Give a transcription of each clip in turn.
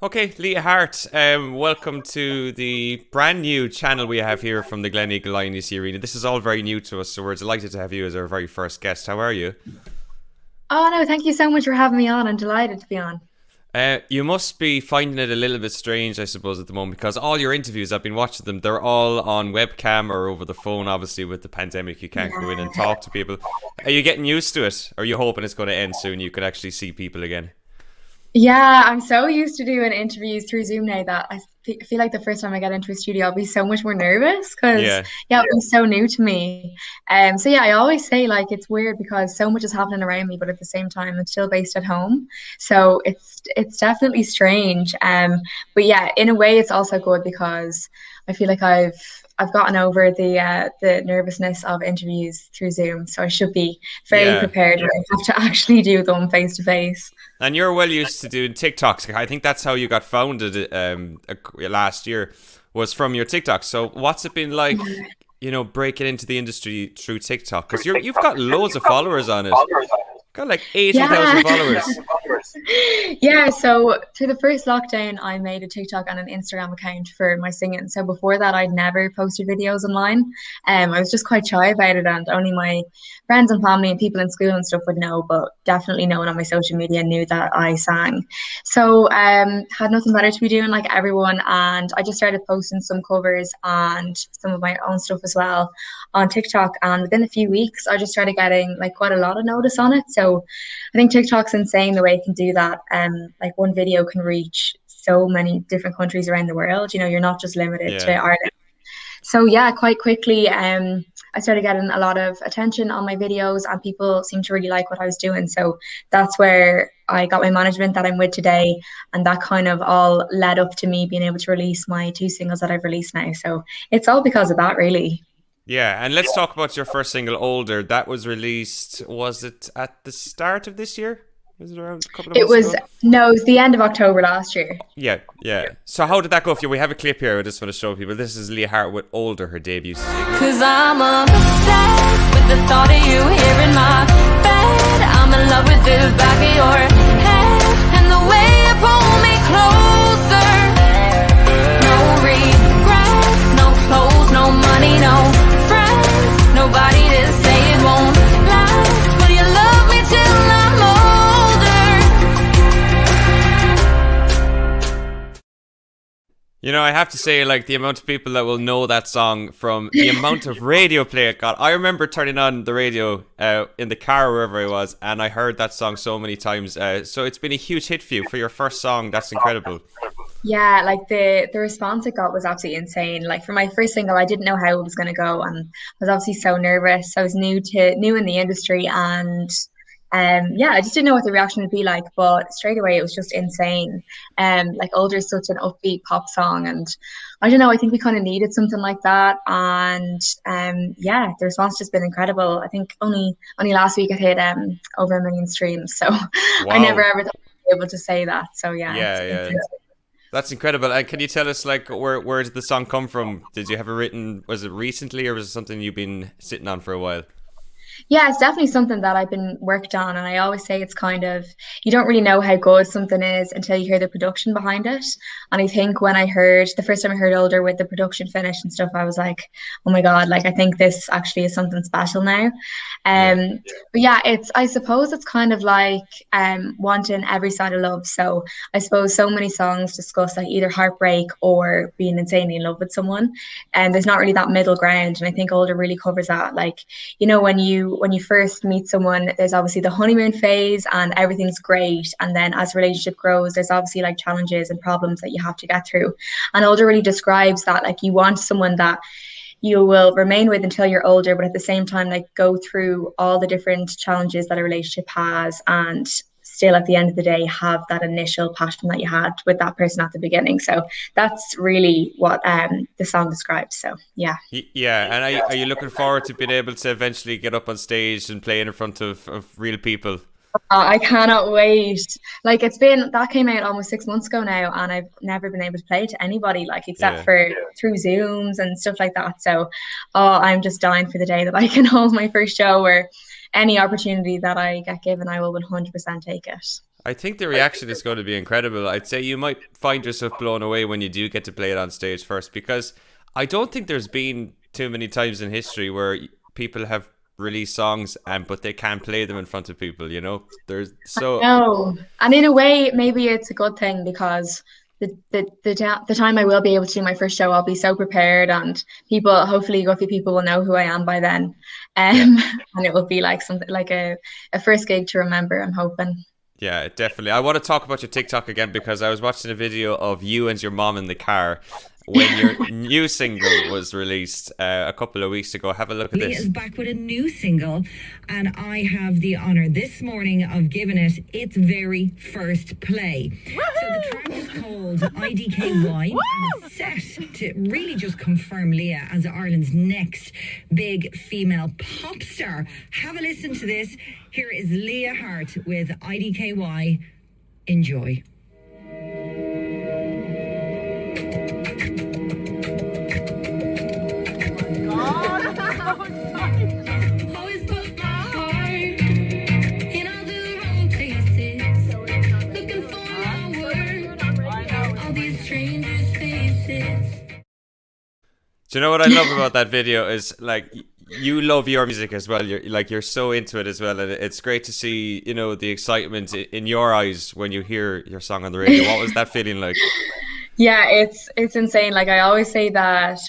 Okay, Lea Hart, welcome to the brand new channel we have here from the Gleneagle INEC Arena. This is all very new to us, so we're delighted to have you as our very first guest. How are you? Oh no, thank you so much for having me on. I'm delighted to be on. You must be finding it a little bit strange, I suppose, at the moment, because all your interviews, I've been watching them, they're all on webcam or over the phone. Obviously, with the pandemic, you can't go in and Yeah. talk to people. Are you getting used to it? Or are you hoping it's going to end soon? You could actually see people again? Yeah, I'm so used to doing interviews through Zoom now that feel like the first time I get into a studio, I'll be so much more nervous because Yeah. yeah, it was so new to me. So yeah, I always say like it's weird because so much is happening around me, but at the same time, I'm still based at home. So it's definitely strange. But yeah, in a way, it's also good because I feel like I've gotten over the nervousness of interviews through Zoom, so I should be fairly Yeah. prepared when I have to actually do them face to face. And you're well used to doing TikToks. I think that's how you got founded last year, was from your TikToks. So what's it been like, breaking into the industry through TikTok? Because you've got loads of followers on it. Got like 80,000 Yeah. followers. Yeah, so through the first lockdown, I made a TikTok and an Instagram account for my singing. So before that, I'd never posted videos online. I was just quite shy about it, and only my friends and family and people in school and stuff would know, but definitely no one on my social media knew that I sang. So had nothing better to be doing like everyone, and I just started posting some covers and some of my own stuff as well on TikTok. And within a few weeks, I just started getting like quite a lot of notice on it. So I think TikTok's insane the way it can do that. Like one video can reach so many different countries around the world. You're not just limited to Yeah. Ireland. So yeah, quite quickly, I started getting a lot of attention on my videos, and people seemed to really like what I was doing. So that's where I got my management that I'm with today, and that kind of all led up to me being able to release my two singles that I've released now. So it's all because of that, really. Yeah. And let's talk about your first single, Older. That was released, was it at the start of this year? Was it around a couple of It months was ago? no, it was the end of October last year. Yeah, yeah. So how did that go for you? We have a clip here. I just want to show people. This is Lea Hart with Older, her debut single. Cause I'm obsessed with the thought of you here in my bed. I'm in love with the back of your head and the way you pull me closer. No regrets, no clothes, no money, no friends. Nobody to say it won't last. Will you love me till I'm older? I have to say, like, the amount of people that will know that song from the amount of radio play it got. I remember turning on the radio in the car, wherever I was, and I heard that song so many times. So it's been a huge hit for you for your first song. That's incredible. Yeah, like the response it got was absolutely insane. Like for my first single, I didn't know how it was going to go, and I was obviously so nervous. I was new in the industry, and yeah, I just didn't know what the reaction would be like. But straight away, it was just insane. Like Older is such an upbeat pop song, and I don't know. I think we kind of needed something like that, and yeah, the response has been incredible. I think only last week it hit over 1 million streams, so I never Wow. ever thought I'd be able to say that. So yeah, Yeah, it's yeah. That's incredible. And can you tell us, like, where did the song come from? Did you have it written? Was it recently, or was it something you've been sitting on for a while? Yeah, it's definitely something that I've been worked on. And I always say it's kind of, you don't really know how good something is until you hear the production behind it. And I think when I heard the first time I heard Older with the production finished and stuff, I was like, oh my God, like I think this actually is something special now. Yeah. But yeah, I suppose it's kind of like wanting every side of love. So I suppose so many songs discuss like either heartbreak or being insanely in love with someone. And there's not really that middle ground. And I think Older really covers that. Like, when you first meet someone, there's obviously the honeymoon phase and everything's great, and then as the relationship grows, there's obviously like challenges and problems that you have to get through. And Older really describes that like you want someone that you will remain with until you're older, but at the same time like go through all the different challenges that a relationship has, and still at the end of the day have that initial passion that you had with that person at the beginning. So that's really what the song describes. So yeah. Yeah. And are you looking forward to being able to eventually get up on stage and play in front of real people? I cannot wait. Like it's been that came out almost 6 months ago now, and I've never been able to play it to anybody, like except Yeah. for through Zooms and stuff like that. So, oh, I'm just dying for the day that I can hold my first show, or any opportunity that I get given, I will 100% take it. I think the reaction is going to be incredible. I'd say you might find yourself blown away when you do get to play it on stage first, because I don't think there's been too many times in history where people have released songs but they can't play them in front of people, you know? There's so No, and in a way, maybe it's a good thing because the time I will be able to do my first show, I'll be so prepared, and people, hopefully, a few people will know who I am by then, yeah. and it will be like something like a first gig to remember. I'm hoping. Yeah, definitely. I want to talk about your TikTok again because I was watching a video of you and your mom in the car when your new single was released a couple of weeks ago. Have a look at Lea this. is back with a new single, and I have the honour this morning of giving it its very first play. So the track is called IDKY and it's set to really just confirm Lea as Ireland's next big female pop star. Have a listen to this. Here is Lea Harte with IDKY. Enjoy. Always put my heart in all the wrong places. Looking for my word, all these strangers' faces. Do you know what I love about that video is like you love your music as well. You're so into it as well, and it's great to see, you know, the excitement in your eyes when you hear your song on the radio. What was that feeling like? Yeah, it's insane. Like I always say that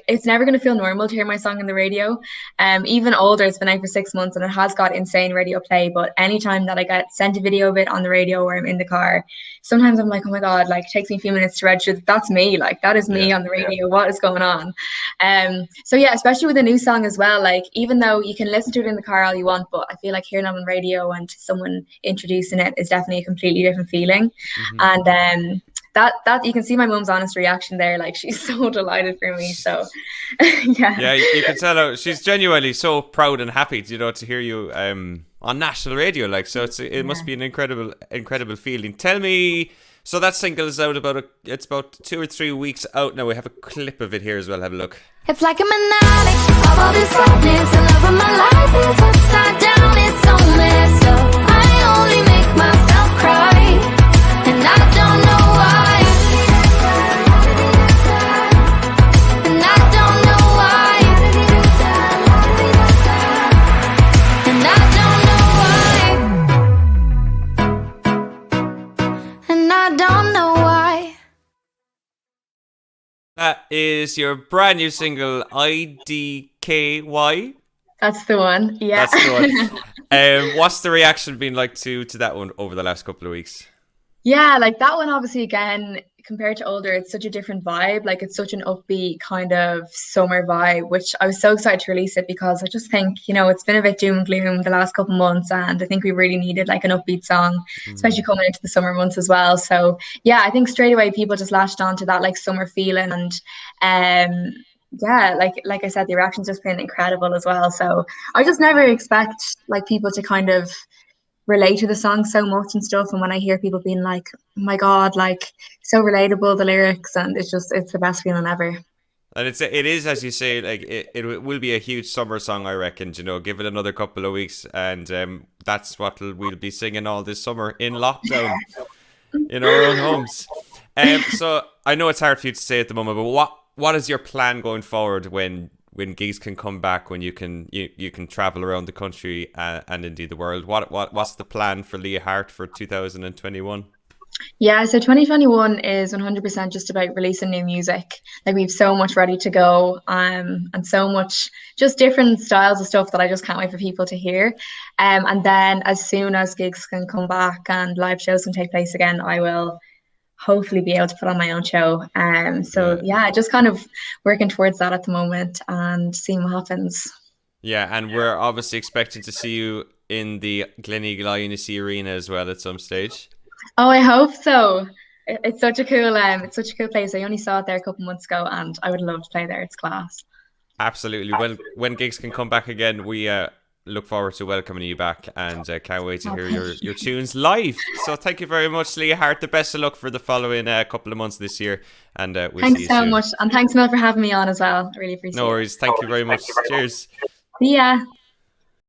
it's never going to feel normal to hear my song on the radio. Even older, it's been out for 6 months and it has got insane radio play. But anytime that I get sent a video of it on the radio or I'm in the car, sometimes I'm like, oh my God, like it takes me a few minutes to register that that's me. Like that is me on the radio. What is going on? So yeah, especially with a new song as well. Like even though you can listen to it in the car all you want, but I feel like hearing it on radio and someone introducing it is definitely a completely different feeling. And that you can see my mum's honest reaction there. Like she's so delighted for me. So Yeah, you can tell her she's genuinely so proud and happy, you know, to hear you on national radio. Like, so it must be an incredible feeling. Tell me, so that single is out it's about 2 or 3 weeks out now. We have a clip of it here as well. Have a look. It's like a maniac of all this sadness, and love of my life is upside down. It's so messed up. I only make myself cry, and I don't know why. And I don't know why. And I don't know why. And I don't know why. That is your brand new single, IDKY. that's the one. Yeah. That's the one. What's the reaction been like to that one over the last couple of weeks? Yeah, like that one, obviously, again, compared to older, it's such a different vibe. Like it's such an upbeat kind of summer vibe, which I was so excited to release it because I just think, you know, it's been a bit doom and gloom the last couple months, and I think we really needed like an upbeat song, especially coming into the summer months as well. So yeah, I think straight away people just latched on to that like summer feeling, and yeah, like I said, the reaction's just been incredible as well. So I just never expect like people to kind of relate to the song so much and stuff, and when I hear people being like, oh my God, like so relatable, the lyrics, and it's the best feeling ever. And it is, as you say, like it will be a huge summer song, I reckon. You know, give it another couple of weeks, and that's what we'll be singing all this summer in lockdown in our own homes. So I know it's hard for you to say at the moment, but what is your plan going forward when gigs can come back, when you can travel around the country and indeed the world? What's the plan for Lea Heart for 2021? Yeah, so 2021 is 100% just about releasing new music. Like we've so much ready to go, and so much just different styles of stuff that I just can't wait for people to hear. And then as soon as gigs can come back and live shows can take place again, I will hopefully be able to put on my own show. So yeah, just kind of working towards that at the moment and seeing what happens. Yeah, and we're obviously expecting to see you in the Gleneagle INC Arena as well at some stage. Oh, I hope so. It's such a cool place. I only saw it there a couple months ago, and I would love to play there. It's class. Absolutely. When gigs can come back again, we look forward to welcoming you back, and can't wait to hear your tunes live. So thank you very much, Lea Harte. The best of luck for the following couple of months this year, and we'll see you Thanks so soon. much, and thanks Mel for having me on as well. I really appreciate it. No worries. Thank you very much. Cheers. See ya.